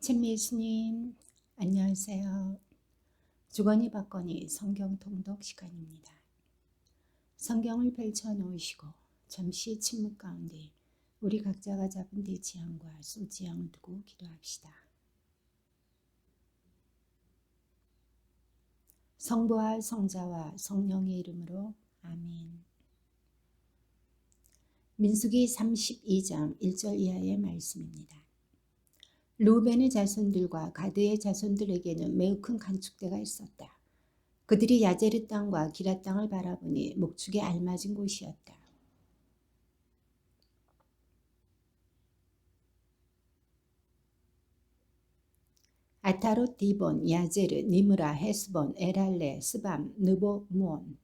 찬미 예수님, 안녕하세요. 주거니 받거니 성경 통독 시간입니다. 성경을 펼쳐 놓으시고 잠시 침묵 가운데 우리 각자가 잡은 대지향과 소지향을 두고 기도합시다. 성부와 성자와 성령의 이름으로 아멘. 민수기 32장 1절 이하의 말씀입니다. 르우벤의 자손들과 가드의 자손들에게는 매우 큰 간축대가 있었다. 그들이 야제르 땅과 기라 땅을 바라보니 목축에 알맞은 곳이었다. 아타롯, 디본, 야제르, 니므라, 헤스본, 에랄레, 스밤, 느보, 무온.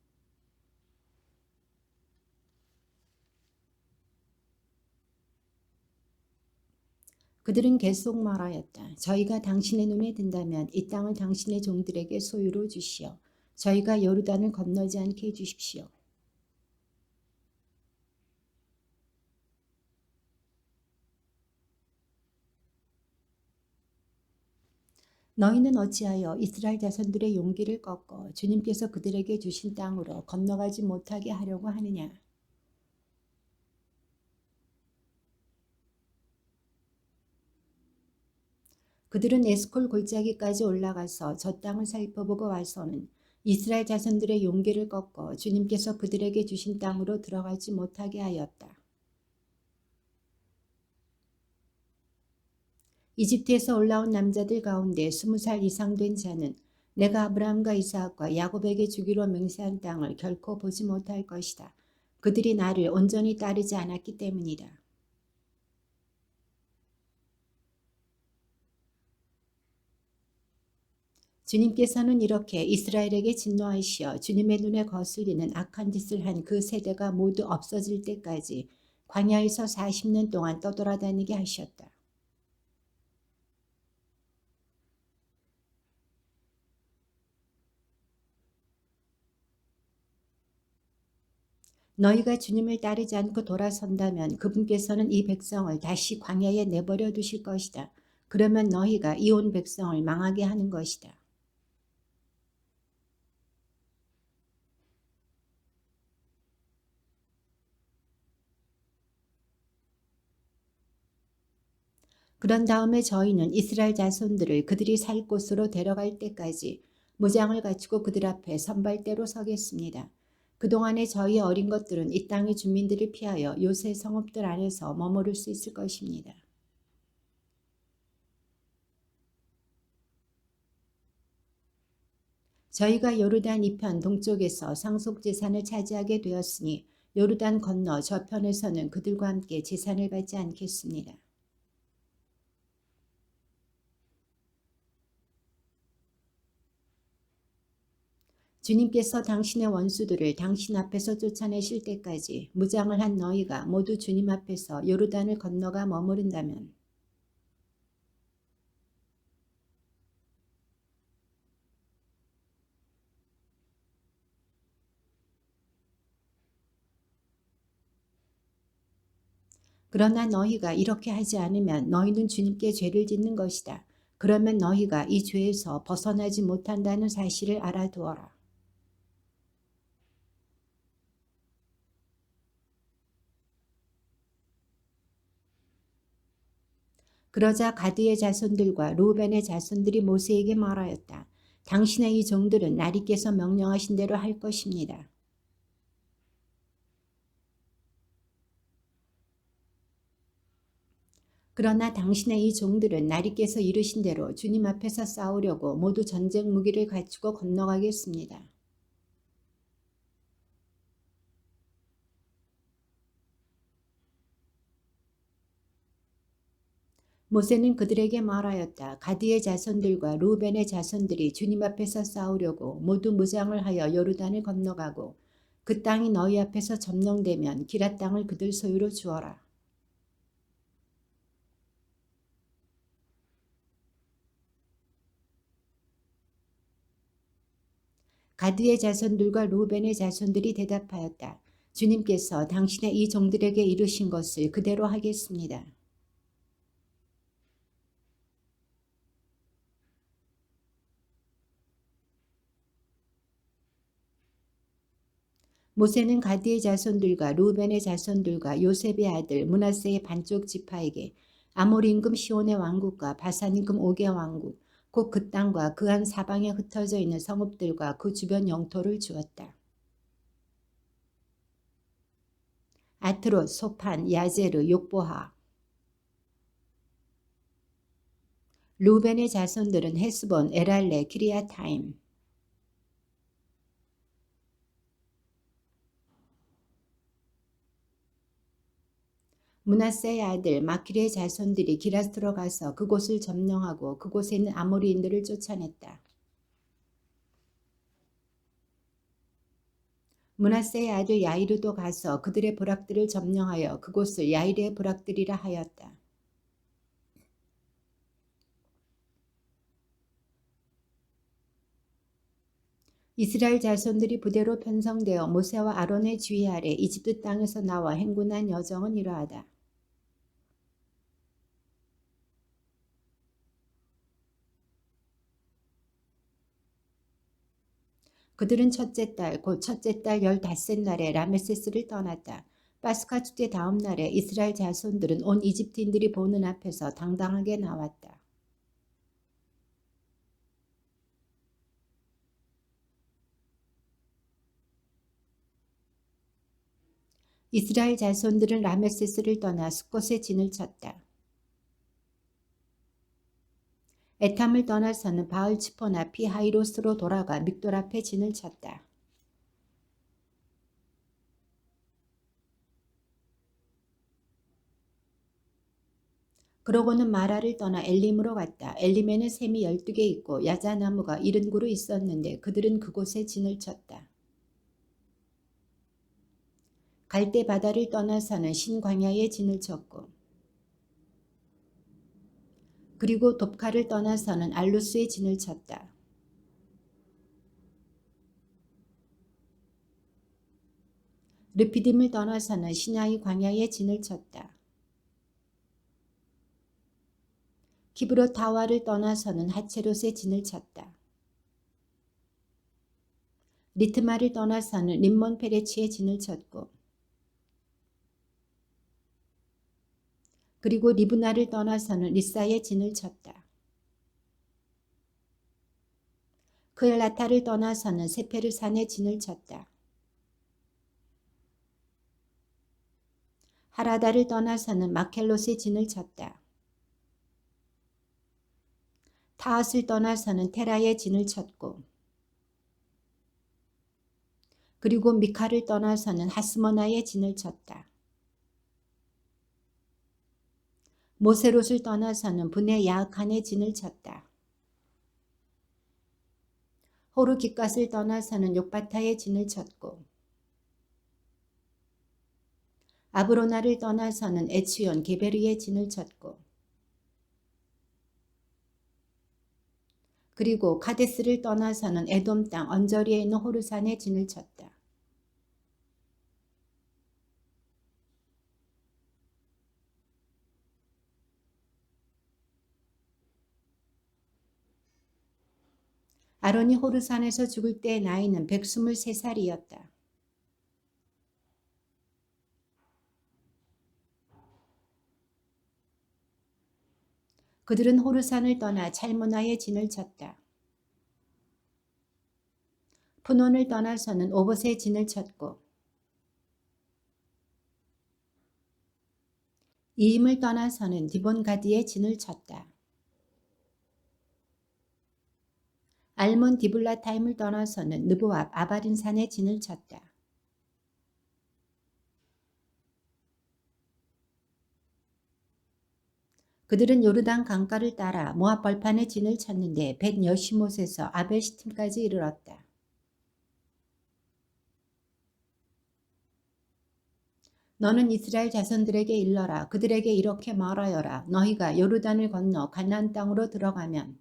그들은 계속 말하였다. 저희가 당신의 눈에 든다면 이 땅을 당신의 종들에게 소유로 주시오. 저희가 요르단을 건너지 않게 해주십시오. 너희는 어찌하여 이스라엘 자손들의 용기를 꺾어 주님께서 그들에게 주신 땅으로 건너가지 못하게 하려고 하느냐. 그들은 에스콜 골짜기까지 올라가서 저 땅을 살펴보고 와서는 이스라엘 자손들의 용기를 꺾어 주님께서 그들에게 주신 땅으로 들어가지 못하게 하였다. 이집트에서 올라온 남자들 가운데 20살 이상 된 자는 내가 아브라함과 이삭과 야곱에게 주기로 맹세한 땅을 결코 보지 못할 것이다. 그들이 나를 온전히 따르지 않았기 때문이다. 주님께서는 이렇게 이스라엘에게 진노하시어 주님의 눈에 거슬리는 악한 짓을 한 그 세대가 모두 없어질 때까지 광야에서 40년 동안 떠돌아다니게 하셨다. 너희가 주님을 따르지 않고 돌아선다면 그분께서는 이 백성을 다시 광야에 내버려 두실 것이다. 그러면 너희가 이 온 백성을 망하게 하는 것이다. 그런 다음에 저희는 이스라엘 자손들을 그들이 살 곳으로 데려갈 때까지 무장을 갖추고 그들 앞에 선발대로 서겠습니다. 그동안에 저희 어린 것들은 이 땅의 주민들을 피하여 요새 성읍들 안에서 머무를 수 있을 것입니다. 저희가 요르단 이편 동쪽에서 상속재산을 차지하게 되었으니 요르단 건너 저편에서는 그들과 함께 재산을 받지 않겠습니다. 주님께서 당신의 원수들을 당신 앞에서 쫓아내실 때까지 무장을 한 너희가 모두 주님 앞에서 요르단을 건너가 머무른다면 그러나 너희가 이렇게 하지 않으면 너희는 주님께 죄를 짓는 것이다. 그러면 너희가 이 죄에서 벗어나지 못한다는 사실을 알아두어라. 그러자 가드의 자손들과 루벤의 자손들이 모세에게 말하였다. 당신의 이 종들은 나리께서 명령하신 대로 할 것입니다. 그러나 당신의 이 종들은 나리께서 이르신 대로 주님 앞에서 싸우려고 모두 전쟁 무기를 갖추고 건너가겠습니다. 모세는 그들에게 말하였다. 가드의 자손들과 루벤의 자손들이 주님 앞에서 싸우려고 모두 무장을 하여 요르단을 건너가고 그 땅이 너희 앞에서 점령되면 기라 땅을 그들 소유로 주어라. 가드의 자손들과 루벤의 자손들이 대답하였다. 주님께서 당신의 이 종들에게 이르신 것을 그대로 하겠습니다. 모세는 가드의 자손들과 루벤의 자손들과 요셉의 아들 므낫세의 반쪽 지파에게 아모리 임금 시온의 왕국과 바산 임금 옥의 왕국 곧 그 땅과 그 한 사방에 흩어져 있는 성읍들과 그 주변 영토를 주었다. 아트롯, 소판, 야제르, 욕보하. 루벤의 자손들은 헤스본, 에랄레, 키리아타임. 므낫세의 아들 마킬의 자손들이 기라스로 가서 그곳을 점령하고 그곳에 있는 아모리인들을 쫓아냈다. 므낫세의 아들 야이르도 가서 그들의 부락들을 점령하여 그곳을 야이르의 부락들이라 하였다. 이스라엘 자손들이 부대로 편성되어 모세와 아론의 지휘 아래 이집트 땅에서 나와 행군한 여정은 이러하다. 그들은 첫째 달 곧 첫째 달 15날에 라메세스를 떠났다. 파스카 축제 다음 날에 이스라엘 자손들은 온 이집트인들이 보는 앞에서 당당하게 나왔다. 이스라엘 자손들은 라메세스를 떠나 숫곳에 진을 쳤다. 에탐을 떠나서는 바알츠포나 피하이로스로 돌아가 믹돌 앞에 진을 쳤다. 그러고는 마라를 떠나 엘림으로 갔다. 엘림에는 샘이 12개 있고 야자나무가 70그루 있었는데 그들은 그곳에 진을 쳤다. 갈대 바다를 떠나서는 신광야에 진을 쳤고 그리고 돕카를 떠나서는 알루스에 진을 쳤다. 르피딤을 떠나서는 시나이 광야에 진을 쳤다. 키브롯 다와를 떠나서는 하체롯에 진을 쳤다. 리트마를 떠나서는 림몬 페레치에 진을 쳤고 그리고 리브나를 떠나서는 리사에 진을 쳤다. 크엘라타를 떠나서는 세페르산에 진을 쳤다. 하라다를 떠나서는 마켈롯에 진을 쳤다. 타앗을 떠나서는 테라에 진을 쳤고 그리고 미카를 떠나서는 하스모나에 진을 쳤다. 모세롯을 떠나서는 분의 야흑한에 진을 쳤다. 호르깃갓을 떠나서는 욕바타에 진을 쳤고 아브로나를 떠나서는 에치온 게베르에 진을 쳤고 그리고 카데스를 떠나서는 에돔 땅 언저리에 있는 호르산에 진을 쳤다. 아론이 호르산에서 죽을 때의 나이는 123살이었다. 그들은 호르산을 떠나 찰무나에 진을 쳤다. 푸논을 떠나서는 오봇에 진을 쳤고 이임을 떠나서는 디본가디에 진을 쳤다. 알몬 디블라타임을 떠나서는 느보압 아바린산에 진을 쳤다. 그들은 요르단 강가를 따라 모압 벌판에 진을 쳤는데 벳 여시못에서 아벨시팀까지 이르렀다. 너는 이스라엘 자손들에게 일러라. 그들에게 이렇게 말하여라. 너희가 요르단을 건너 가나안 땅으로 들어가면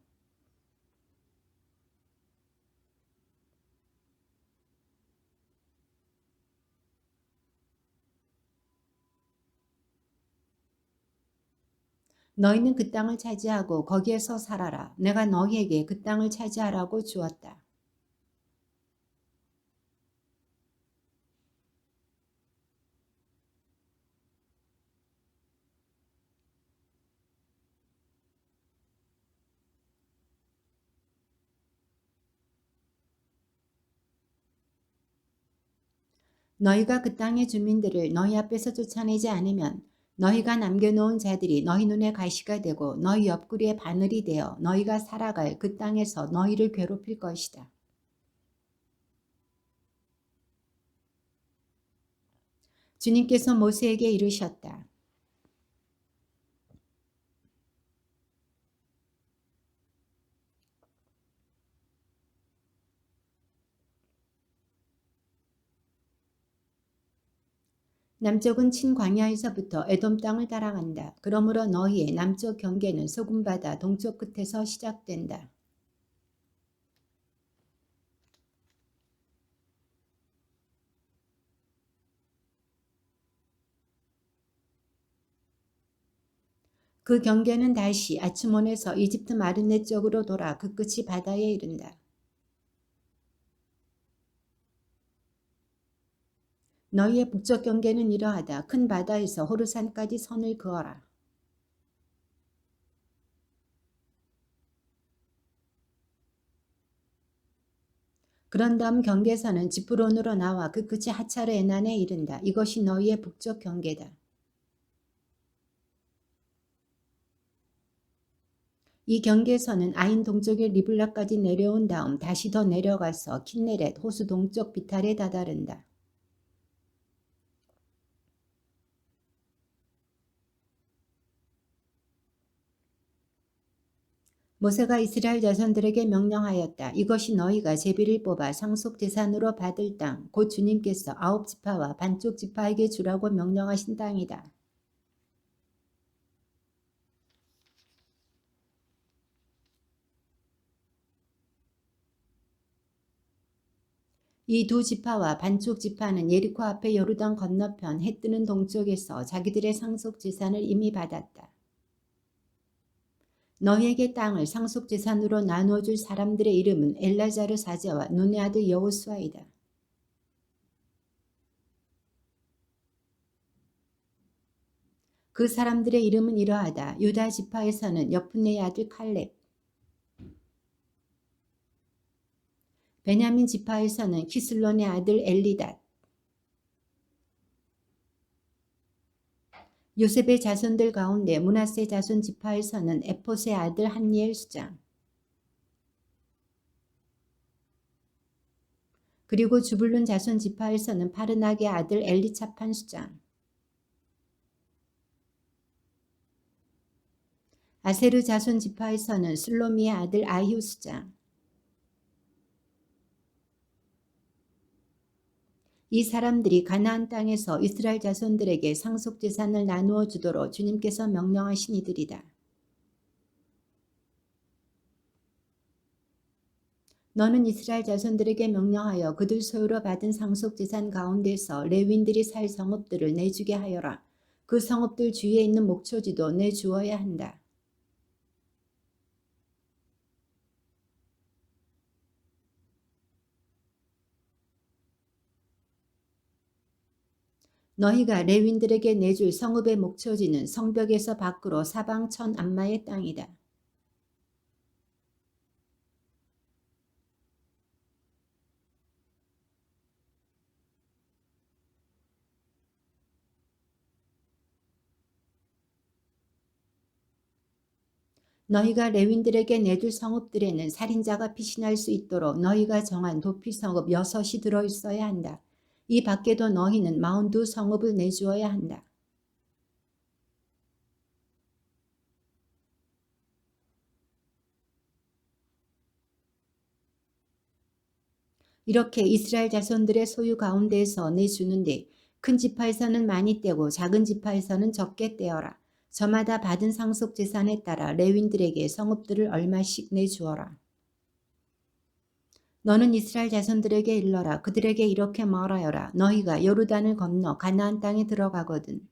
너희는 그 땅을 차지하고 거기에서 살아라. 내가 너희에게 그 땅을 차지하라고 주었다. 너희가 그 땅의 주민들을 너희 앞에서 쫓아내지 않으면 너희가 남겨놓은 자들이 너희 눈에 가시가 되고 너희 옆구리에 바늘이 되어 너희가 살아갈 그 땅에서 너희를 괴롭힐 것이다. 주님께서 모세에게 이르셨다. 남쪽은 친광야에서부터 에돔 땅을 따라간다. 그러므로 너희의 남쪽 경계는 소금바다 동쪽 끝에서 시작된다. 그 경계는 다시 아츠몬에서 이집트 마르네 쪽으로 돌아 그 끝이 바다에 이른다. 너희의 북쪽 경계는 이러하다. 큰 바다에서 호르산까지 선을 그어라. 그런 다음 경계선은 지프론으로 나와 그 끝이 하차르 에난에 이른다. 이것이 너희의 북쪽 경계다. 이 경계선은 아인 동쪽의 리블라까지 내려온 다음 다시 더 내려가서 킨네렛 호수 동쪽 비탈에 다다른다. 모세가 이스라엘 자손들에게 명령하였다. 이것이 너희가 제비를 뽑아 상속재산으로 받을 땅, 곧 주님께서 9지파와 반쪽 지파에게 주라고 명령하신 땅이다. 이 두 지파와 반쪽 지파는 예리코 앞에 요르단 건너편 해 뜨는 동쪽에서 자기들의 상속재산을 이미 받았다. 너희에게 땅을 상속재산으로 나누어줄 사람들의 이름은 엘라자르 사자와 눈의 아들 여호수아이다. 그 사람들의 이름은 이러하다. 유다 지파에서는 여푼네의 아들 칼렙, 베냐민 지파에서는 키슬론의 아들 엘리닷, 요셉의 자손들 가운데 므낫세 자손 지파에서는 에폿의 아들 한니엘 수장, 그리고 주불룬 자손 지파에서는 파르낙의 아들 엘리차판 수장, 아세르 자손 지파에서는 슬로미의 아들 아히우 수장, 이 사람들이 가나안 땅에서 이스라엘 자손들에게 상속재산을 나누어 주도록 주님께서 명령하신 이들이다. 너는 이스라엘 자손들에게 명령하여 그들 소유로 받은 상속재산 가운데서 레위인들이 살 성읍들을 내주게 하여라. 그 성읍들 주위에 있는 목초지도 내주어야 한다. 너희가 레위인들에게 내줄 성읍의 목초지는 성벽에서 밖으로 사방 천 안마의 땅이다. 너희가 레윈들에게 내줄 성읍들에는 살인자가 피신할 수 있도록 너희가 정한 도피 성읍 6이 들어있어야 한다. 이 밖에도 너희는 42 성읍을 내주어야 한다. 이렇게 이스라엘 자손들의 소유 가운데에서 내주는데 큰 지파에서는 많이 떼고 작은 지파에서는 적게 떼어라. 저마다 받은 상속 재산에 따라 레윈들에게 성읍들을 얼마씩 내주어라. 너는 이스라엘 자손들에게 일러라. 그들에게 이렇게 말하여라. 너희가 요르단을 건너 가나안 땅에 들어가거든.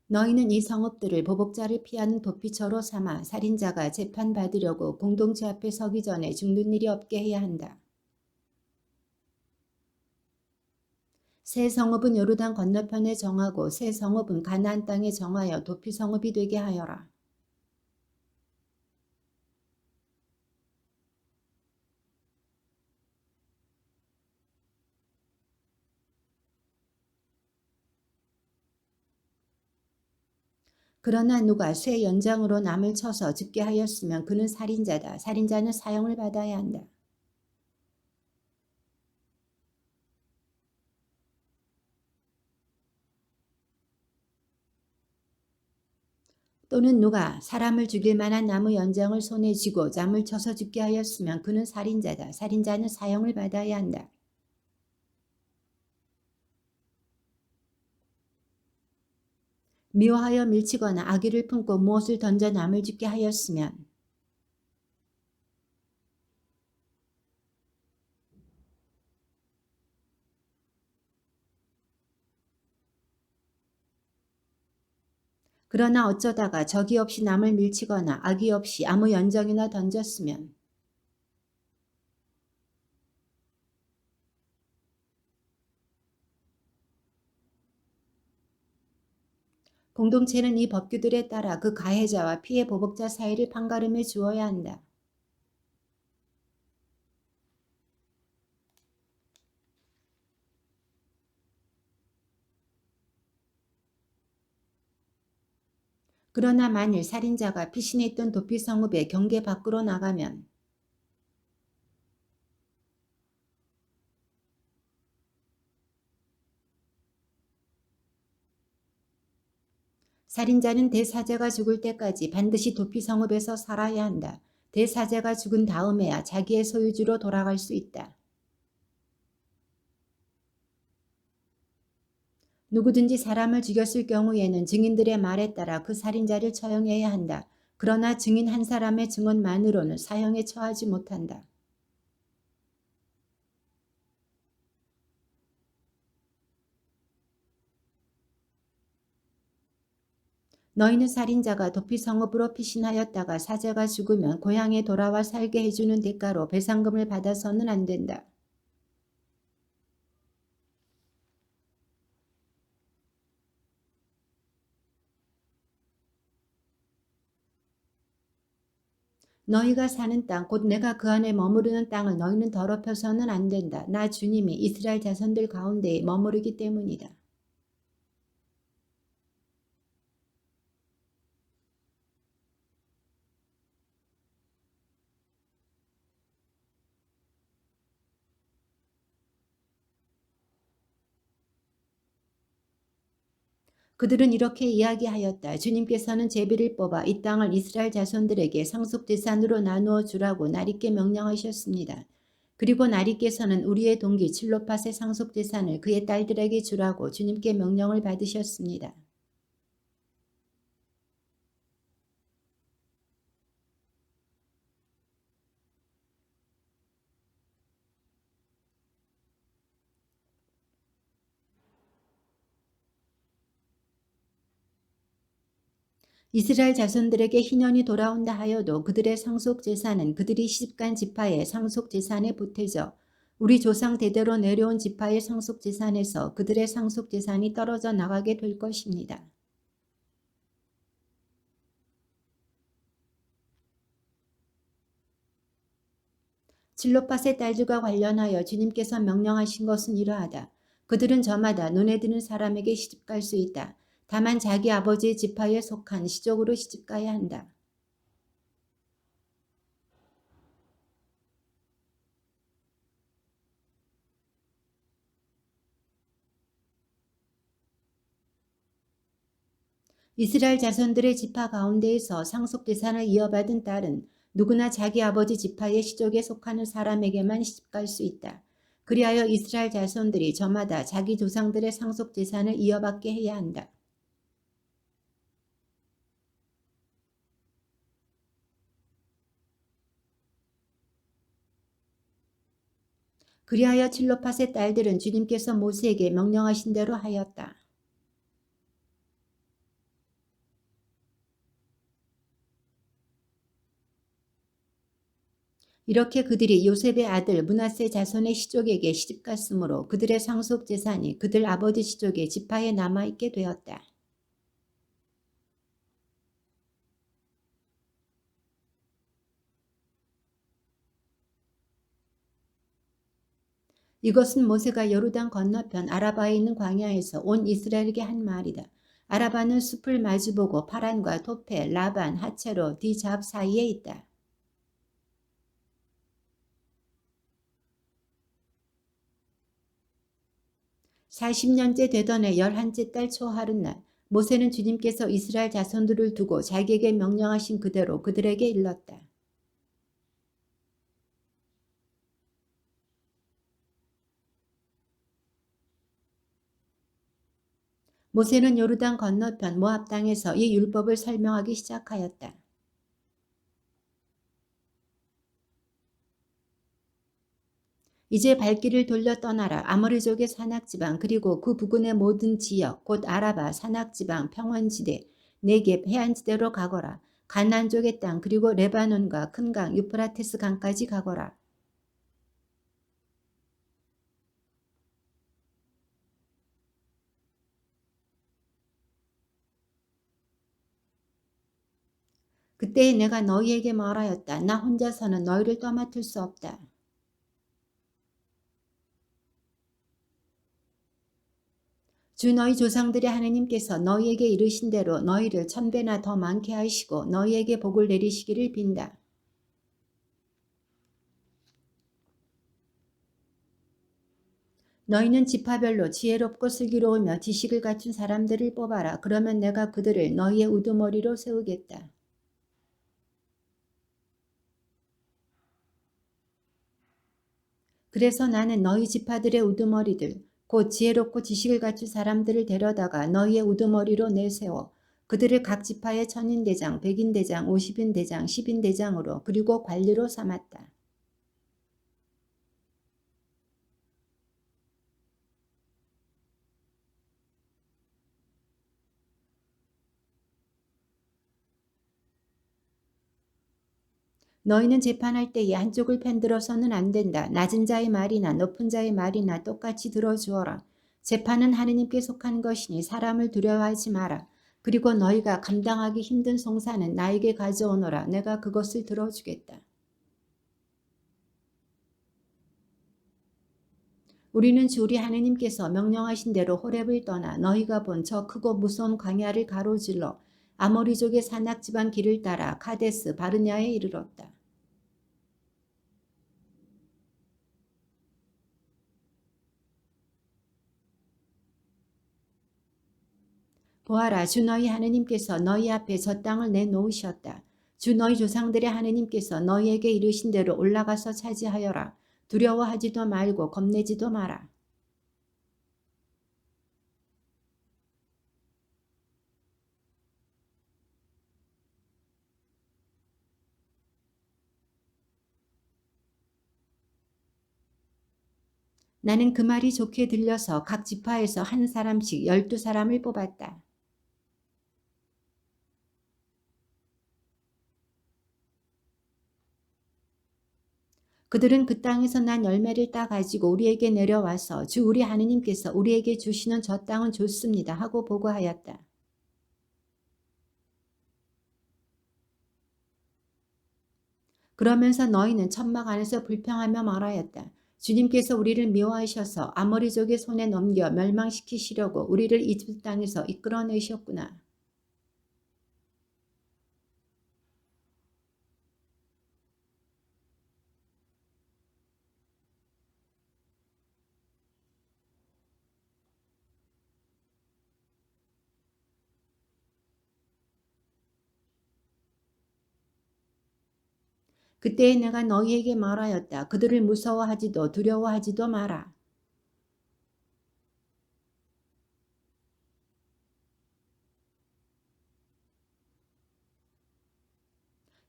너희는 이 성읍들을 보복자를 피하는 도피처로 삼아 살인자가 재판받으려고 공동체 앞에 서기 전에 죽는 일이 없게 해야 한다. 새 성읍은 요르단 건너편에 정하고 새 성읍은 가나안 땅에 정하여 도피 성읍이 되게 하여라. 그러나 누가 쇠 연장으로 남을 쳐서 죽게 하였으면 그는 살인자다. 살인자는 사형을 받아야 한다. 또는 누가 사람을 죽일 만한 나무 연장을 손에 쥐고 남을 쳐서 죽게 하였으면 그는 살인자다. 살인자는 사형을 받아야 한다. 미워하여 밀치거나 악의를 품고 무엇을 던져 남을 죽게 하였으면 그러나 어쩌다가 적이 없이 남을 밀치거나 악의 없이 아무 연정이나 던졌으면 공동체는 이 법규들에 따라 그 가해자와 피해 보복자 사이를 판가름해 주어야 한다. 그러나 만일 살인자가 피신해 있던 도피 성읍의 경계 밖으로 나가면 살인자는 대사제가 죽을 때까지 반드시 도피 성읍에서 살아야 한다. 대사제가 죽은 다음에야 자기의 소유주로 돌아갈 수 있다. 누구든지 사람을 죽였을 경우에는 증인들의 말에 따라 그 살인자를 처형해야 한다. 그러나 증인 한 사람의 증언만으로는 사형에 처하지 못한다. 너희는 살인자가 도피 성읍으로 피신하였다가 사제가 죽으면 고향에 돌아와 살게 해주는 대가로 배상금을 받아서는 안 된다. 너희가 사는 땅 곧 내가 그 안에 머무르는 땅을 너희는 더럽혀서는 안 된다. 나 주님이 이스라엘 자손들 가운데에 머무르기 때문이다. 그들은 이렇게 이야기하였다. 주님께서는 제비를 뽑아 이 땅을 이스라엘 자손들에게 상속재산으로 나누어 주라고 나리께 명령하셨습니다. 그리고 나리께서는 우리의 동기 칠로팟의 상속재산을 그의 딸들에게 주라고 주님께 명령을 받으셨습니다. 이스라엘 자손들에게 희년이 돌아온다 하여도 그들의 상속재산은 그들이 시집간 지파의 상속재산에 보태져 우리 조상 대대로 내려온 지파의 상속재산에서 그들의 상속재산이 떨어져 나가게 될 것입니다. 질로팟의 딸들과 관련하여 주님께서 명령하신 것은 이러하다. 그들은 저마다 눈에 드는 사람에게 시집갈 수 있다. 다만 자기 아버지의 지파에 속한 시족으로 시집가야 한다. 이스라엘 자손들의 지파 가운데에서 상속재산을 이어받은 딸은 누구나 자기 아버지 지파의 시족에 속하는 사람에게만 시집갈 수 있다. 그리하여 이스라엘 자손들이 저마다 자기 조상들의 상속재산을 이어받게 해야 한다. 그리하여 칠로팟의 딸들은 주님께서 모세에게 명령하신 대로 하였다. 이렇게 그들이 요셉의 아들 므낫세 자손의 시족에게 시집갔으므로 그들의 상속 재산이 그들 아버지 시족의 지파에 남아있게 되었다. 이것은 모세가 요르단 건너편 아라바에 있는 광야에서 온 이스라엘에게 한 말이다. 아라바는 숲을 마주보고 파란과 토페, 라반, 하체로, 디잡 사이에 있다. 40년째 되던 해 11째 달 초하룻날 모세는 주님께서 이스라엘 자손들을 두고 자기에게 명령하신 그대로 그들에게 일렀다. 모세는 요르단 건너편 모압 땅에서 이 율법을 설명하기 시작하였다. 이제 발길을 돌려 떠나라. 아모리족의 산악지방 그리고 그 부근의 모든 지역 곧 아라바 산악지방 평원지대 네겝 해안지대로 가거라. 가나안족의 땅 그리고 레바논과 큰 강 유프라테스 강까지 가거라. 그때에 내가 너희에게 말하였다. 나 혼자서는 너희를 떠맡을 수 없다. 주 너희 조상들의 하느님께서 너희에게 이르신 대로 너희를 1000배나 더 많게 하시고 너희에게 복을 내리시기를 빈다. 너희는 지파별로 지혜롭고 슬기로우며 지식을 갖춘 사람들을 뽑아라. 그러면 내가 그들을 너희의 우두머리로 세우겠다. 그래서 나는 너희 지파들의 우두머리들 곧 지혜롭고 지식을 갖춘 사람들을 데려다가 너희의 우두머리로 내세워 그들을 각 지파의 천인대장, 백인대장, 50인대장, 10인대장으로 그리고 관리로 삼았다. 너희는 재판할 때에 한쪽을 편들어서는 안 된다. 낮은 자의 말이나 높은 자의 말이나 똑같이 들어주어라. 재판은 하느님께 속한 것이니 사람을 두려워하지 마라. 그리고 너희가 감당하기 힘든 송사는 나에게 가져오너라. 내가 그것을 들어주겠다. 우리는 주 우리 하느님께서 명령하신 대로 호렙을 떠나 너희가 본 저 크고 무서운 광야를 가로질러 아모리족의 산악지방 길을 따라 카데스 바르냐에 이르렀다. 보아라, 주 너희 하느님께서 너희 앞에 저 땅을 내놓으셨다. 주 너희 조상들의 하느님께서 너희에게 이르신 대로 올라가서 차지하여라. 두려워하지도 말고 겁내지도 마라. 나는 그 말이 좋게 들려서 각 지파에서 한 사람씩 12사람을 뽑았다. 그들은 그 땅에서 난 열매를 따 가지고 우리에게 내려와서 주 우리 하느님께서 우리에게 주시는 저 땅은 좋습니다 하고 보고하였다. 그러면서 너희는 천막 안에서 불평하며 말하였다. 주님께서 우리를 미워하셔서 아모리족의 손에 넘겨 멸망시키시려고 우리를 이집트 땅에서 이끌어내셨구나. 그때에 내가 너희에게 말하였다. 그들을 무서워하지도 두려워하지도 마라.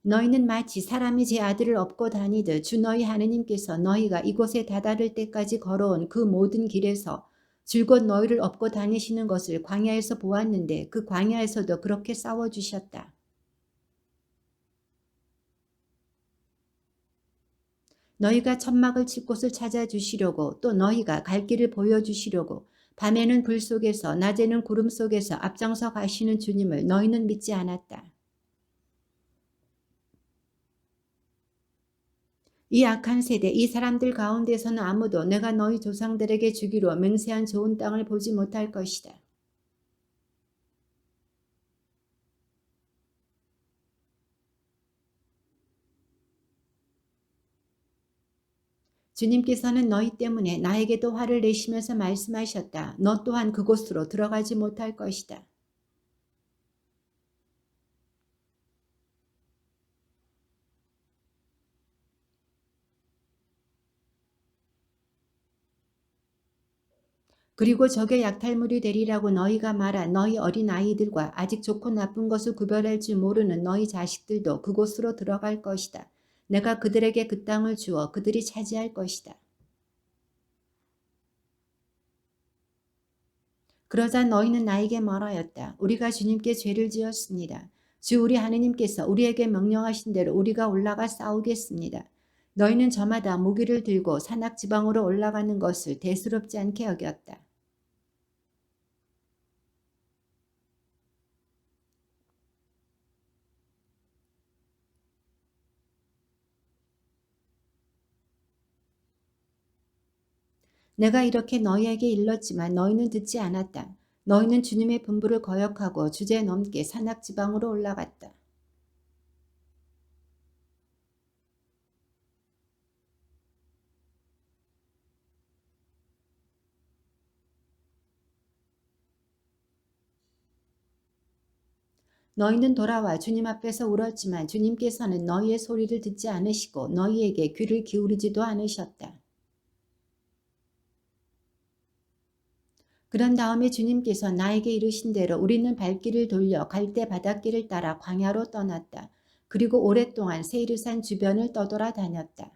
너희는 마치 사람이 제 아들을 업고 다니듯 주 너희 하느님께서 너희가 이곳에 다다를 때까지 걸어온 그 모든 길에서 줄곧 너희를 업고 다니시는 것을 광야에서 보았는데 그 광야에서도 그렇게 싸워주셨다. 너희가 천막을 칠 곳을 찾아주시려고 또 너희가 갈 길을 보여주시려고 밤에는 불 속에서 낮에는 구름 속에서 앞장서 가시는 주님을 너희는 믿지 않았다. 이 악한 세대, 이 사람들 가운데서는 아무도 내가 너희 조상들에게 주기로 맹세한 좋은 땅을 보지 못할 것이다. 주님께서는 너희 때문에 나에게도 화를 내시면서 말씀하셨다. 너 또한 그곳으로 들어가지 못할 것이다. 그리고 적의 약탈물이 되리라고 너희가 말한 너희 어린 아이들과 아직 좋고 나쁜 것을 구별할 줄 모르는 너희 자식들도 그곳으로 들어갈 것이다. 내가 그들에게 그 땅을 주어 그들이 차지할 것이다. 그러자 너희는 나에게 말하였다. 우리가 주님께 죄를 지었습니다. 주 우리 하느님께서 우리에게 명령하신 대로 우리가 올라가 싸우겠습니다. 너희는 저마다 무기를 들고 산악지방으로 올라가는 것을 대수롭지 않게 여겼다. 내가 이렇게 너희에게 일렀지만 너희는 듣지 않았다. 너희는 주님의 분부를 거역하고 주제넘게 산악지방으로 올라갔다. 너희는 돌아와 주님 앞에서 울었지만 주님께서는 너희의 소리를 듣지 않으시고 너희에게 귀를 기울이지도 않으셨다. 그런 다음에 주님께서 나에게 이르신 대로 우리는 발길을 돌려 갈대 바닷길을 따라 광야로 떠났다. 그리고 오랫동안 세이르산 주변을 떠돌아 다녔다.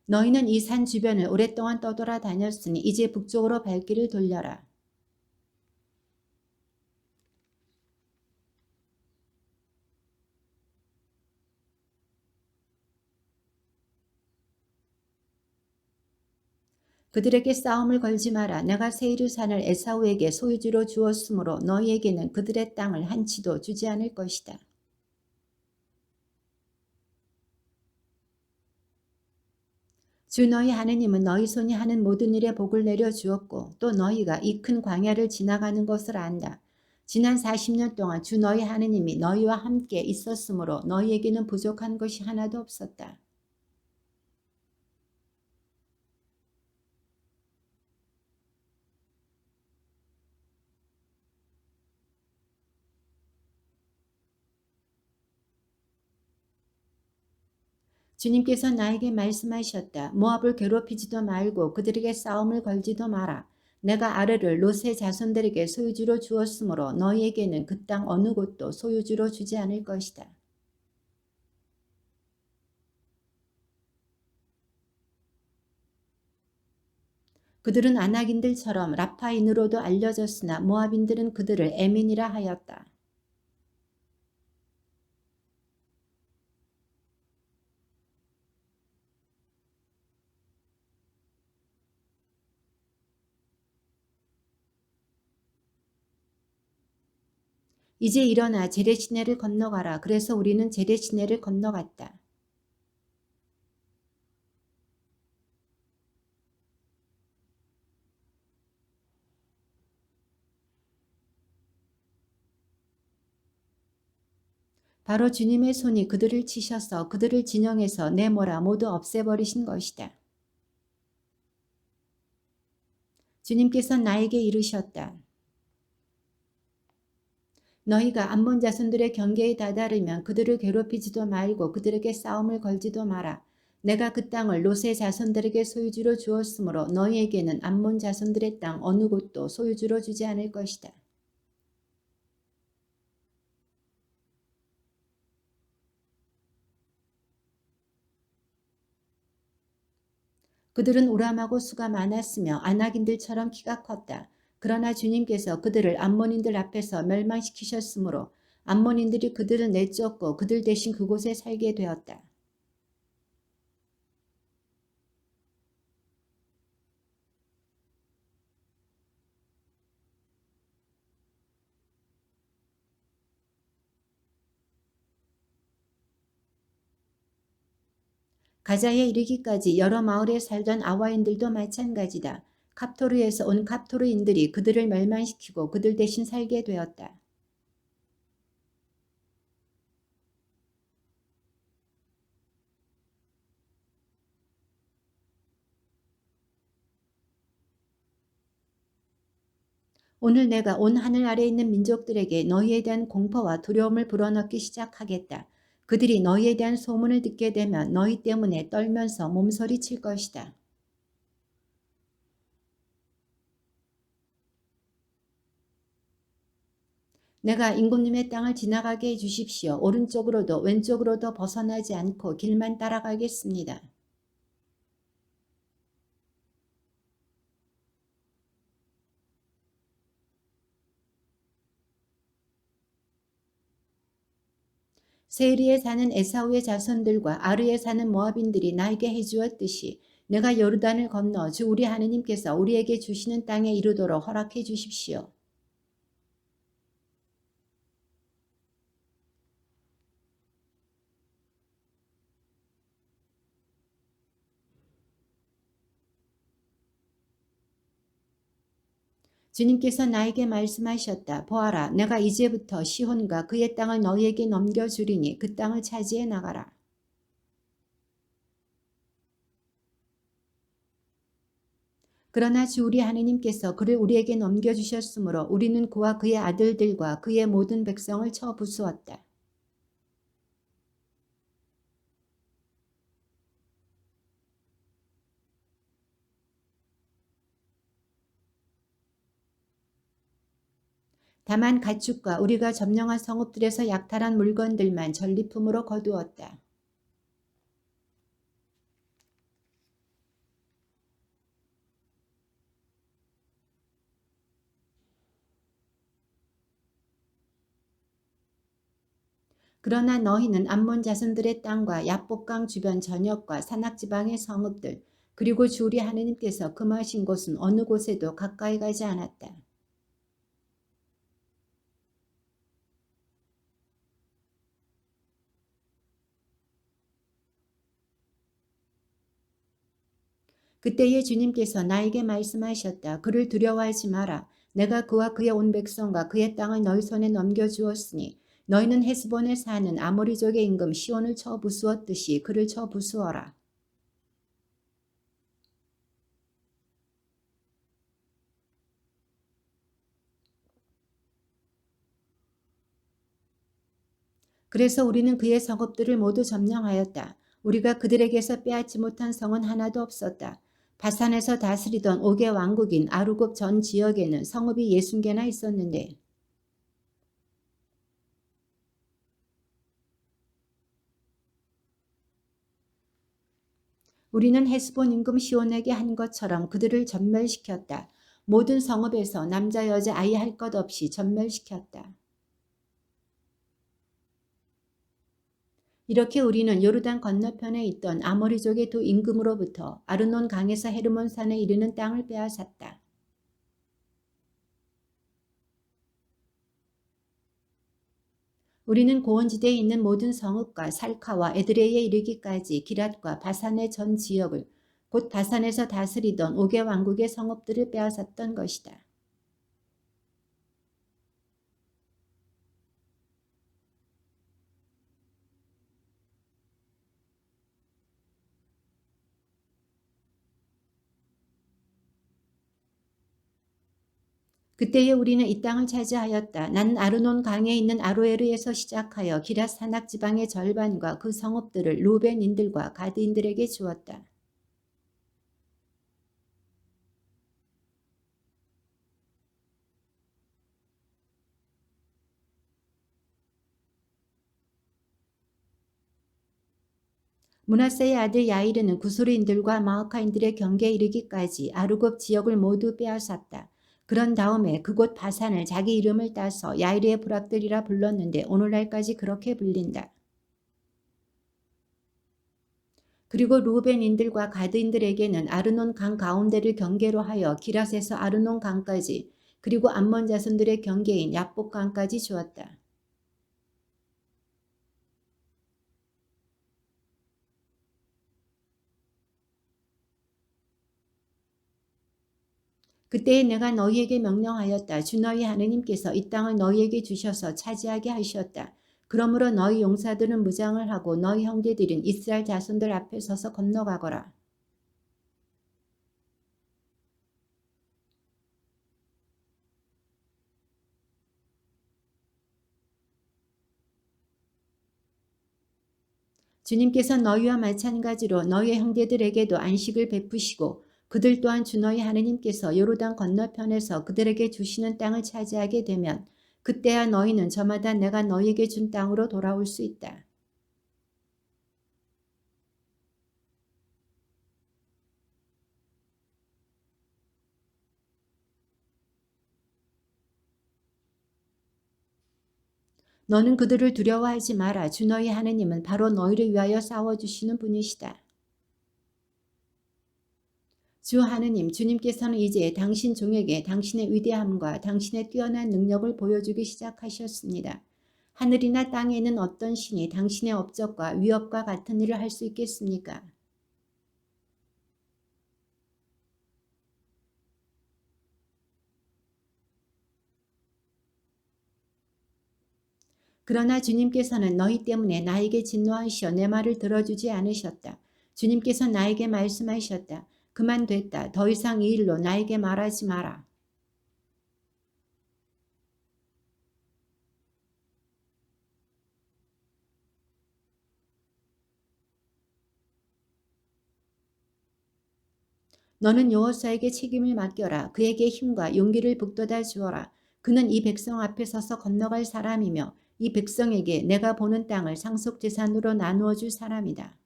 너희는 이 산 주변을 오랫동안 떠돌아 다녔으니 이제 북쪽으로 발길을 돌려라. 그들에게 싸움을 걸지 마라. 내가 세이르산을 에사우에게 소유주로 주었으므로 너희에게는 그들의 땅을 한 치도 주지 않을 것이다. 주 너희 하느님은 너희 손이 하는 모든 일에 복을 내려 주었고 또 너희가 이 큰 광야를 지나가는 것을 안다. 지난 40년 동안 주 너희 하느님이 너희와 함께 있었으므로 너희에게는 부족한 것이 하나도 없었다. 주님께서 나에게 말씀하셨다. 모압을 괴롭히지도 말고 그들에게 싸움을 걸지도 마라. 내가 아르를 롯의 자손들에게 소유주로 주었으므로 너희에게는 그 땅 어느 곳도 소유주로 주지 않을 것이다. 그들은 아낙인들처럼 라파인으로도 알려졌으나 모압인들은 그들을 에민이라 하였다. 이제 일어나 제레시내를 건너가라. 그래서 우리는 제레시내를 건너갔다. 바로 주님의 손이 그들을 치셔서 그들을 진영에서 내모라 모두 없애버리신 것이다. 주님께서 나에게 이르셨다. 너희가 암몬 자손들의 경계에 다다르면 그들을 괴롭히지도 말고 그들에게 싸움을 걸지도 마라. 내가 그 땅을 롯의 자손들에게 소유주로 주었으므로 너희에게는 암몬 자손들의 땅 어느 곳도 소유주로 주지 않을 것이다. 그들은 우람하고 수가 많았으며 아낙인들처럼 키가 컸다. 그러나 주님께서 그들을 암몬인들 앞에서 멸망시키셨으므로 암몬인들이 그들을 내쫓고 그들 대신 그곳에 살게 되었다. 가자에 이르기까지 여러 마을에 살던 아와인들도 마찬가지다. 갑토르에서 온 갑토르인들이 그들을 멸망시키고 그들 대신 살게 되었다. 오늘 내가 온 하늘 아래 있는 민족들에게 너희에 대한 공포와 두려움을 불어넣기 시작하겠다. 그들이 너희에 대한 소문을 듣게 되면 너희 때문에 떨면서 몸서리 칠 것이다. 내가 임금님의 땅을 지나가게 해주십시오. 오른쪽으로도 왼쪽으로도 벗어나지 않고 길만 따라가겠습니다. 세일리에 사는 에사우의 자손들과 아르에 사는 모압인들이 나에게 해주었듯이 내가 요르단을 건너 주 우리 하느님께서 우리에게 주시는 땅에 이르도록 허락해 주십시오. 주님께서 나에게 말씀하셨다. 보아라, 내가 이제부터 시혼과 그의 땅을 너희에게 넘겨주리니 그 땅을 차지해 나가라. 그러나 주 우리 하느님께서 그를 우리에게 넘겨주셨으므로 우리는 그와 그의 아들들과 그의 모든 백성을 쳐 부수었다. 다만 가축과 우리가 점령한 성읍들에서 약탈한 물건들만 전리품으로 거두었다. 그러나 너희는 암몬 자손들의 땅과 야복강 주변 전역과 산악지방의 성읍들 그리고 주 우리 하느님께서 금하신 곳은 어느 곳에도 가까이 가지 않았다. 그때에 주님께서 나에게 말씀하셨다. 그를 두려워하지 마라. 내가 그와 그의 온 백성과 그의 땅을 너희 손에 넘겨주었으니 너희는 헤스본에 사는 아모리족의 임금 시온을 쳐 부수었듯이 그를 쳐 부수어라. 그래서 우리는 그의 성읍들을 모두 점령하였다. 우리가 그들에게서 빼앗지 못한 성은 하나도 없었다. 바산에서 다스리던 옥의 왕국인 아루곱 전 지역에는 성읍이 60개나 있었는데 우리는 헤스본 임금 시온에게 한 것처럼 그들을 전멸시켰다. 모든 성읍에서 남자 여자 아이 할 것 없이 전멸시켰다. 이렇게 우리는 요르단 건너편에 있던 아모리족의 두 임금으로부터 아르논 강에서 헤르몬 산에 이르는 땅을 빼앗았다. 우리는 고원지대에 있는 모든 성읍과 살카와 에드레이에 이르기까지 기랏과 바산의 전 지역을 곧 바산에서 다스리던 옥의 왕국의 성읍들을 빼앗았던 것이다. 그때에 우리는 이 땅을 차지하였다. 나는 아르논 강에 있는 아로에르에서 시작하여 기랏 산악 지방의 절반과 그 성읍들을 루벤인들과 가드인들에게 주었다. 므낫세의 아들 야이르는 구스르인들과 마아카인들의 경계에 이르기까지 아르곱 지역을 모두 빼앗았다. 그런 다음에 그곳 바산을 자기 이름을 따서 야이르의 부락들이라 불렀는데 오늘날까지 그렇게 불린다. 그리고 루벤인들과 가드인들에게는 아르논 강 가운데를 경계로 하여 기랏에서 아르논 강까지 그리고 암몬 자손들의 경계인 야복 강까지 주었다. 그때에 내가 너희에게 명령하였다. 주 너희 하느님께서 이 땅을 너희에게 주셔서 차지하게 하셨다. 그러므로 너희 용사들은 무장을 하고 너희 형제들인 이스라엘 자손들 앞에 서서 건너가거라. 주님께서 너희와 마찬가지로 너희의 형제들에게도 안식을 베푸시고 그들 또한 주 너희 하느님께서 요르단 건너편에서 그들에게 주시는 땅을 차지하게 되면 그때야 너희는 저마다 내가 너희에게 준 땅으로 돌아올 수 있다. 너는 그들을 두려워하지 마라. 주 너희 하느님은 바로 너희를 위하여 싸워주시는 분이시다. 주 하느님, 주님께서는 이제 당신 종에게 당신의 위대함과 당신의 뛰어난 능력을 보여주기 시작하셨습니다. 하늘이나 땅에 있는 어떤 신이 당신의 업적과 위협과 같은 일을 할 수 있겠습니까? 그러나 주님께서는 너희 때문에 나에게 진노하시어 내 말을 들어주지 않으셨다. 주님께서 나에게 말씀하셨다. 그만 됐다. 더 이상 이 일로 나에게 말하지 마라. 너는 여호수아에게 책임을 맡겨라. 그에게 힘과 용기를 북돋아 주어라. 그는 이 백성 앞에 서서 건너갈 사람이며 이 백성에게 내가 보는 땅을 상속재산으로 나누어 줄 사람이다.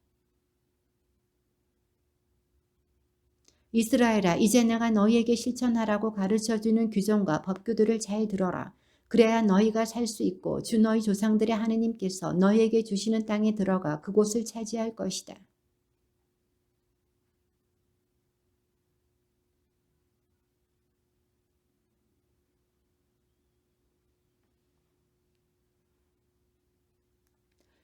이스라엘아, 이제 내가 너희에게 실천하라고 가르쳐주는 규정과 법규들을 잘 들어라. 그래야 너희가 살 수 있고 주 너희 조상들의 하느님께서 너희에게 주시는 땅에 들어가 그곳을 차지할 것이다.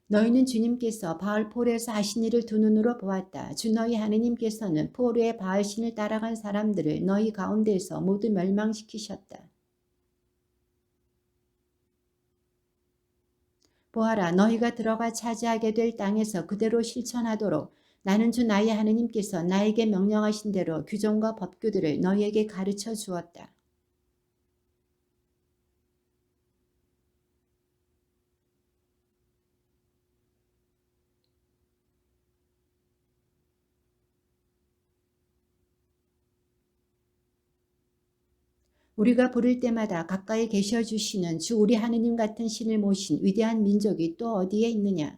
너희는 주님께서 바알폴에서 하신 일을 두 눈으로 보았다. 주 너희 하느님께서는 포르의 바알신을 따라간 사람들을 너희 가운데에서 모두 멸망시키셨다. 보아라, 너희가 들어가 차지하게 될 땅에서 그대로 실천하도록 나는 주 나의 하느님께서 나에게 명령하신 대로 규정과 법규들을 너희에게 가르쳐 주었다. 우리가 부를 때마다 가까이 계셔 주시는 주 우리 하느님 같은 신을 모신 위대한 민족이 또 어디에 있느냐?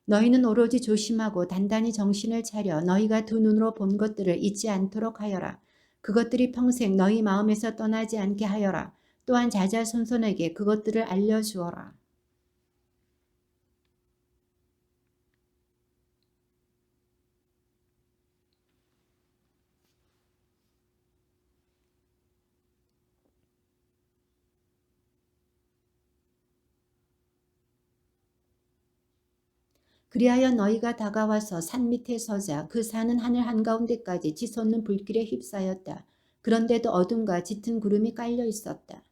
너희는 오로지 조심하고 단단히 정신을 차려 너희가 두 눈으로 본 것들을 잊지 않도록 하여라. 그것들이 평생 너희 마음에서 떠나지 않게 하여라. 또한 자자손손에게 그것들을 알려주어라. 그리하여 너희가 다가와서 산 밑에 서자 그 산은 하늘 한가운데까지 치솟는 불길에 휩싸였다. 그런데도 어둠과 짙은 구름이 깔려 있었다.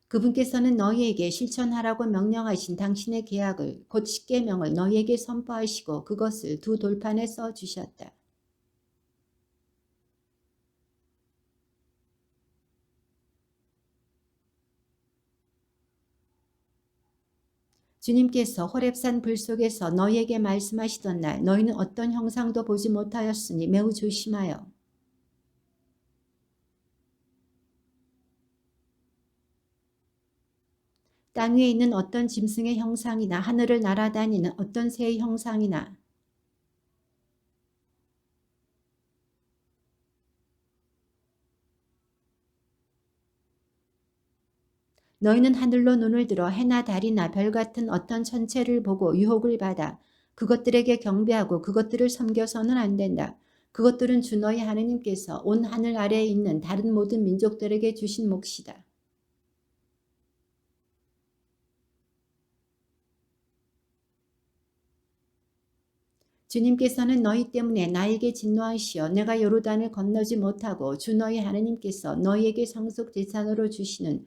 그분께서는 너희에게 실천하라고 명령하신 당신의 계약을 곧 십계명을 너희에게 선포하시고 그것을 두 돌판에 써 주셨다. 주님께서 호렙산 불 속에서 너희에게 말씀하시던 날 너희는 어떤 형상도 보지 못하였으니 매우 조심하여 땅 위에 있는 어떤 짐승의 형상이나 하늘을 날아다니는 어떤 새의 형상이나 너희는 하늘로 눈을 들어 해나 달이나 별 같은 어떤 천체를 보고 유혹을 받아 그것들에게 경배하고 그것들을 섬겨서는 안 된다. 그것들은 주 너희 하느님께서 온 하늘 아래에 있는 다른 모든 민족들에게 주신 몫이다. 주님께서는 너희 때문에 나에게 진노하시어 내가 요르단을 건너지 못하고 주 너희 하느님께서 너희에게 상속 재산으로 주시는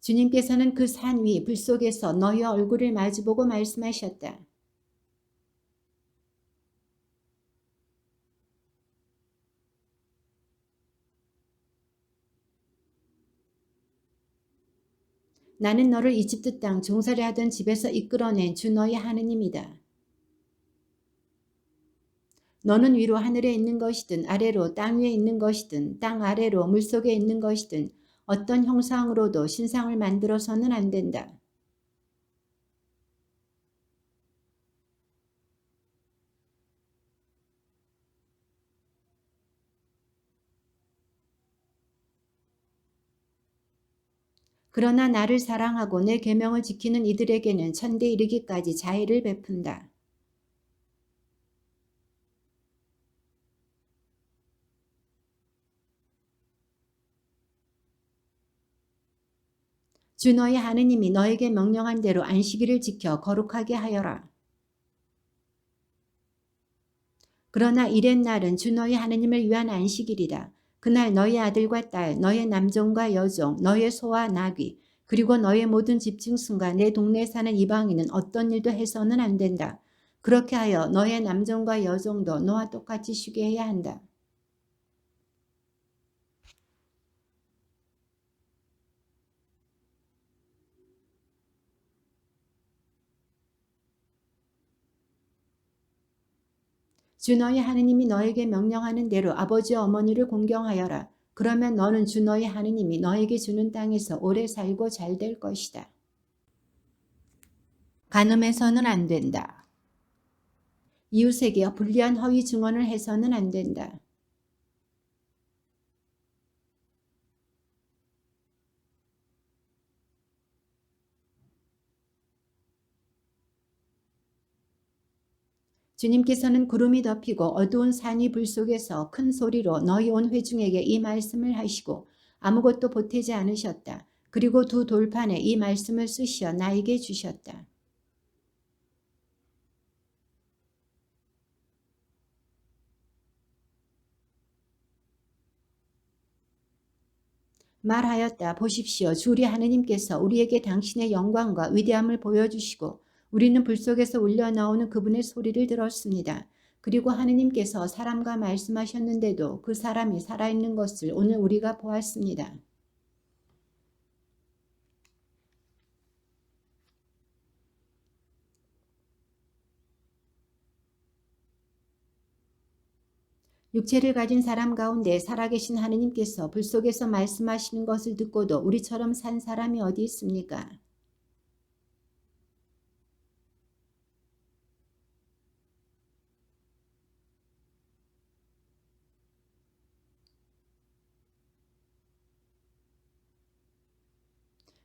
주님께서는 그 산 위 불 속에서 너희와 얼굴을 마주보고 말씀하셨다. 나는 너를 이집트 땅 종살이 하던 집에서 이끌어낸 주 너희 하느님이다. 너는 위로 하늘에 있는 것이든 아래로 땅 위에 있는 것이든 땅 아래로 물속에 있는 것이든 어떤 형상으로도 신상을 만들어서는 안 된다. 그러나 나를 사랑하고 내 계명을 지키는 이들에게는 천대 이르기까지 자애를 베푼다. 주 너희 하느님이 너에게 명령한 대로 안식일을 지켜 거룩하게 하여라. 그러나 이렛 날은 주 너희 하느님을 위한 안식일이다. 그날 너희 아들과 딸, 너의 남종과 여종, 너의 소와 나귀, 그리고 너의 모든 집중승과 내 동네에 사는 이방인은 어떤 일도 해서는 안 된다. 그렇게 하여 너의 남종과 여종도 너와 똑같이 쉬게 해야 한다. 주 너희 하느님이 너에게 명령하는 대로 아버지와 어머니를 공경하여라. 그러면 너는 주 너희 하느님이 너에게 주는 땅에서 오래 살고 잘 될 것이다. 간음해서는 안 된다. 이웃에게 불리한 허위 증언을 해서는 안 된다. 주님께서는 구름이 덮이고 어두운 산이 불 속에서 큰 소리로 너희 온 회중에게 이 말씀을 하시고 아무것도 보태지 않으셨다. 그리고 두 돌판에 이 말씀을 쓰시어 나에게 주셨다. 말하였다. 보십시오. 주 우리 하느님께서 우리에게 당신의 영광과 위대함을 보여주시고 우리는 불 속에서 울려나오는 그분의 소리를 들었습니다. 그리고 하느님께서 사람과 말씀하셨는데도 그 사람이 살아있는 것을 오늘 우리가 보았습니다. 육체를 가진 사람 가운데 살아계신 하느님께서 불 속에서 말씀하시는 것을 듣고도 우리처럼 산 사람이 어디 있습니까?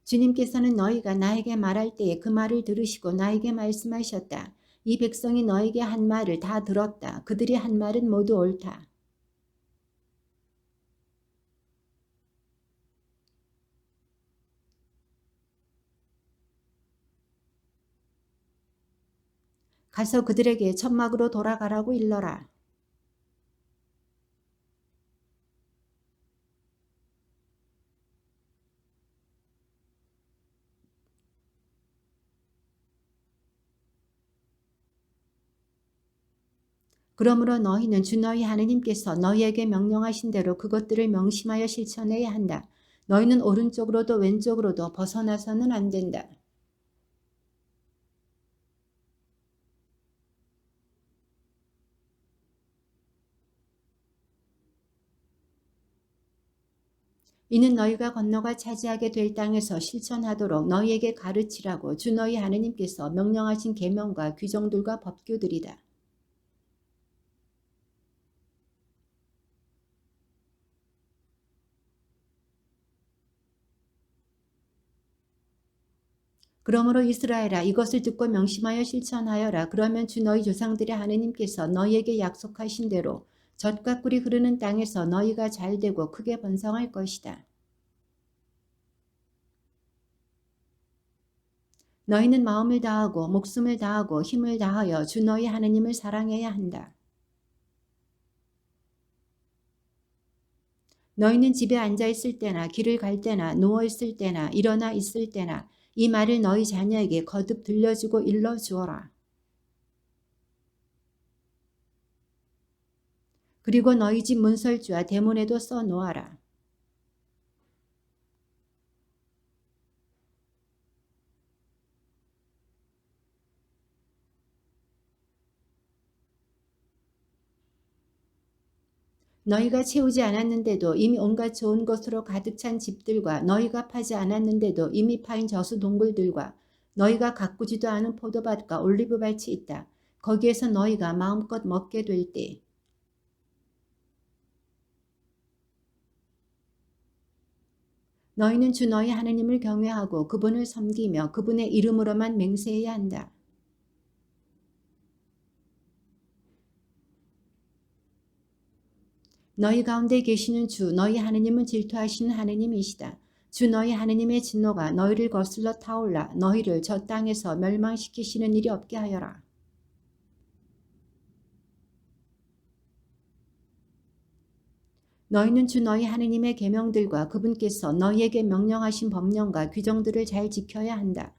주님께서는 너희가 나에게 말할 때에 그 말을 들으시고 나에게 말씀하셨다. 이 백성이 너에게 한 말을 다 들었다. 그들이 한 말은 모두 옳다. 가서 그들에게 천막으로 돌아가라고 일러라. 그러므로 너희는 주 너희 하느님께서 너희에게 명령하신 대로 그것들을 명심하여 실천해야 한다. 너희는 오른쪽으로도 왼쪽으로도 벗어나서는 안 된다. 이는 너희가 건너가 차지하게 될 땅에서 실천하도록 너희에게 가르치라고 주 너희 하느님께서 명령하신 계명과 규정들과 법규들이다. 그러므로 이스라엘아 이것을 듣고 명심하여 실천하여라. 그러면 주 너희 조상들의 하느님께서 너희에게 약속하신 대로 젖과 꿀이 흐르는 땅에서 너희가 잘되고 크게 번성할 것이다. 너희는 마음을 다하고 목숨을 다하고 힘을 다하여 주 너희 하느님을 사랑해야 한다. 너희는 집에 앉아 있을 때나 길을 갈 때나 누워 있을 때나 일어나 있을 때나 이 말을 너희 자녀에게 거듭 들려주고 일러주어라. 그리고 너희 집 문설주와 대문에도 써놓아라. 너희가 채우지 않았는데도 이미 온갖 좋은 것으로 가득 찬 집들과 너희가 파지 않았는데도 이미 파인 저수 동굴들과 너희가 가꾸지도 않은 포도밭과 올리브밭이 있다. 거기에서 너희가 마음껏 먹게 될 때 너희는 주 너희 하나님을 경외하고 그분을 섬기며 그분의 이름으로만 맹세해야 한다. 너희 가운데 계시는 주 너희 하나님은 질투하시는 하나님이시다. 주 너희 하나님의 진노가 너희를 거슬러 타올라 너희를 저 땅에서 멸망시키시는 일이 없게 하여라. 너희는 주 너희 하나님의 계명들과 그분께서 너희에게 명령하신 법령과 규정들을 잘 지켜야 한다.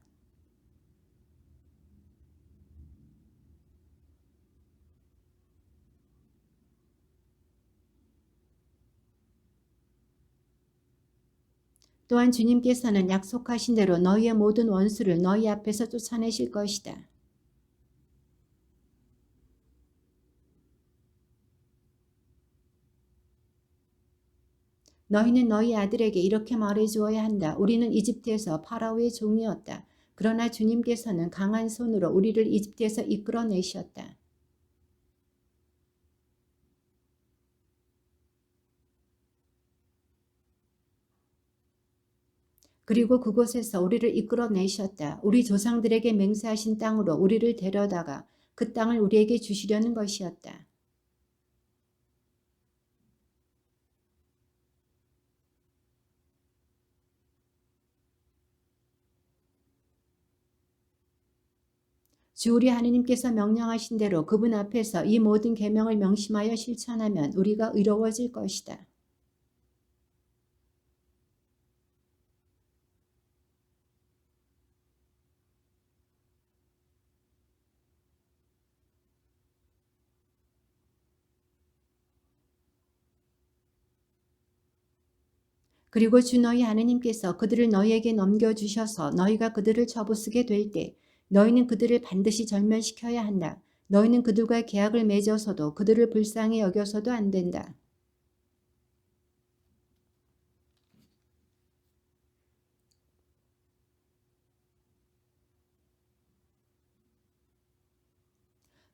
또한 주님께서는 약속하신 대로 너희의 모든 원수를 너희 앞에서 쫓아내실 것이다. 너희는 너희 아들에게 이렇게 말해주어야 한다. 우리는 이집트에서 파라오의 종이었다. 그러나 주님께서는 강한 손으로 우리를 이집트에서 이끌어내셨다. 그리고 그곳에서 우리를 이끌어내셨다. 우리 조상들에게 맹세하신 땅으로 우리를 데려다가 그 땅을 우리에게 주시려는 것이었다. 주 우리 하나님께서 명령하신 대로 그분 앞에서 이 모든 계명을 명심하여 실천하면 우리가 의로워질 것이다. 그리고 주 너희 하나님께서 그들을 너희에게 넘겨주셔서 너희가 그들을 쳐부수게 될 때 너희는 그들을 반드시 절면시켜야 한다. 너희는 그들과 계약을 맺어서도 그들을 불쌍히 여겨서도 안 된다.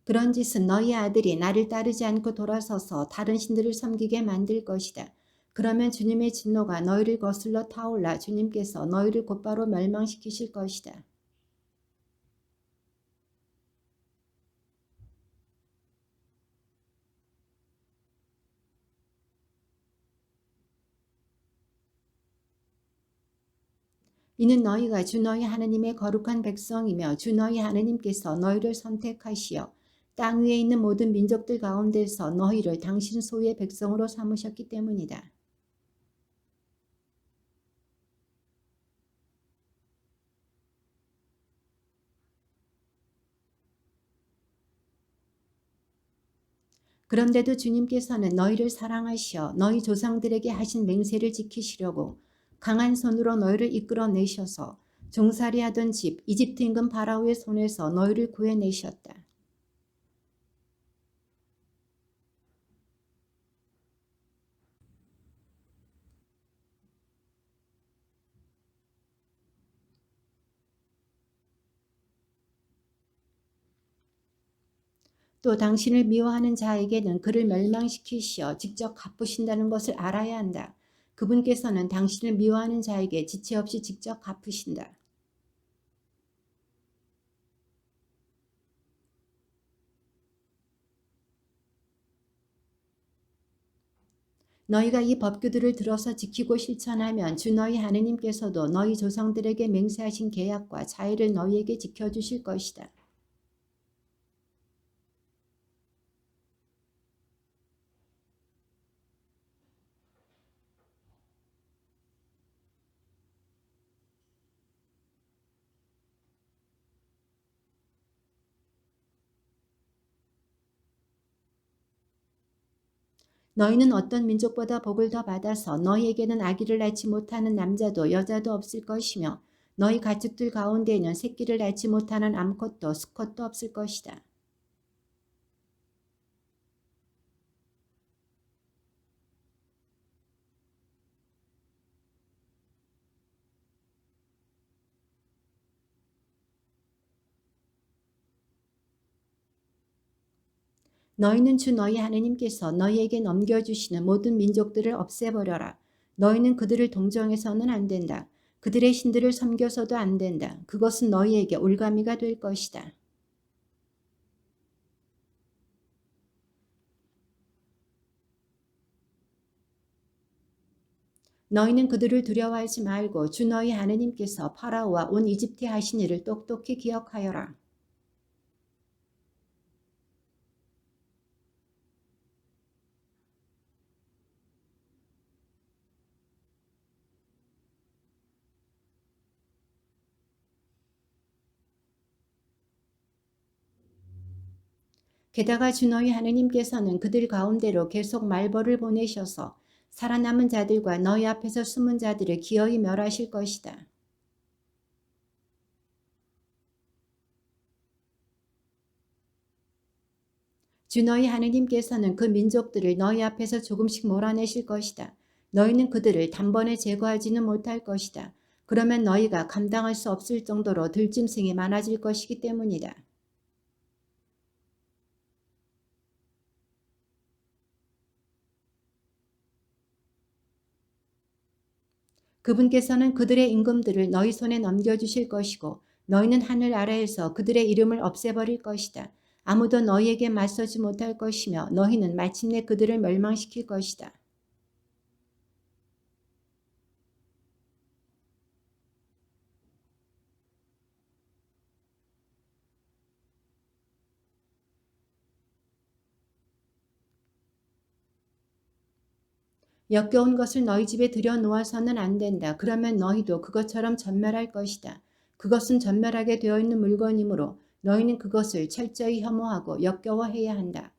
그런 짓은 너희 아들이 나를 따르지 않고 돌아서서 다른 신들을 섬기게 만들 것이다. 그러면 주님의 진노가 너희를 거슬러 타올라 주님께서 너희를 곧바로 멸망시키실 것이다. 이는 너희가 주 너희 하나님의 거룩한 백성이며 주 너희 하나님께서 너희를 선택하시어 땅 위에 있는 모든 민족들 가운데서 너희를 당신 소유의 백성으로 삼으셨기 때문이다. 그런데도 주님께서는 너희를 사랑하시어 너희 조상들에게 하신 맹세를 지키시려고 강한 손으로 너희를 이끌어내셔서 종살이하던 집 이집트 임금 바라오의 손에서 너희를 구해내셨다. 또 당신을 미워하는 자에게는 그를 멸망시키시어 직접 갚으신다는 것을 알아야 한다. 그분께서는 당신을 미워하는 자에게 지체 없이 직접 갚으신다. 너희가 이 법규들을 들어서 지키고 실천하면 주 너희 하느님께서도 너희 조상들에게 맹세하신 계약과 자의를 너희에게 지켜주실 것이다. 너희는 어떤 민족보다 복을 더 받아서 너희에게는 아기를 낳지 못하는 남자도 여자도 없을 것이며 너희 가축들 가운데에는 새끼를 낳지 못하는 암컷도 수컷도 없을 것이다. 너희는 주 너희 하느님께서 너희에게 넘겨주시는 모든 민족들을 없애버려라. 너희는 그들을 동정해서는 안 된다. 그들의 신들을 섬겨서도 안 된다. 그것은 너희에게 올가미가 될 것이다. 너희는 그들을 두려워하지 말고 주 너희 하느님께서 파라오와 온 이집트에 하신 일을 똑똑히 기억하여라. 게다가 주 너희 하느님께서는 그들 가운데로 계속 말벌을 보내셔서 살아남은 자들과 너희 앞에서 숨은 자들을 기어이 멸하실 것이다. 주 너희 하느님께서는 그 민족들을 너희 앞에서 조금씩 몰아내실 것이다. 너희는 그들을 단번에 제거하지는 못할 것이다. 그러면 너희가 감당할 수 없을 정도로 들짐승이 많아질 것이기 때문이다. 그분께서는 그들의 임금들을 너희 손에 넘겨주실 것이고 너희는 하늘 아래에서 그들의 이름을 없애버릴 것이다. 아무도 너희에게 맞서지 못할 것이며 너희는 마침내 그들을 멸망시킬 것이다. 역겨운 것을 너희 집에 들여놓아서는 안 된다. 그러면 너희도 그것처럼 전멸할 것이다. 그것은 전멸하게 되어 있는 물건이므로 너희는 그것을 철저히 혐오하고 역겨워해야 한다.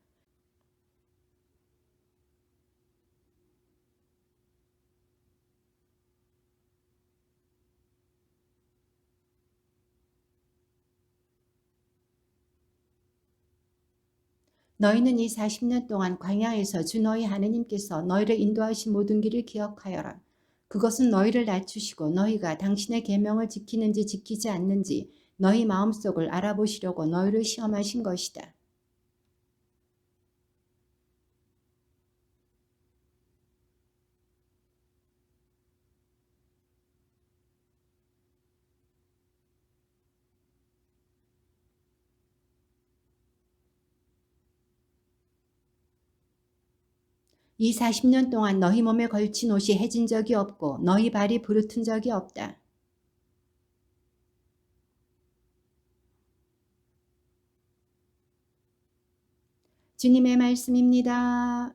너희는 이 40년 동안 광야에서 주 너희 하느님께서 너희를 인도하신 모든 길을 기억하여라. 그것은 너희를 낮추시고 너희가 당신의 계명을 지키는지 지키지 않는지 너희 마음속을 알아보시려고 너희를 시험하신 것이다. 이 40년 동안 너희 몸에 걸친 옷이 해진 적이 없고 너희 발이 부르튼 적이 없다. 주님의 말씀입니다.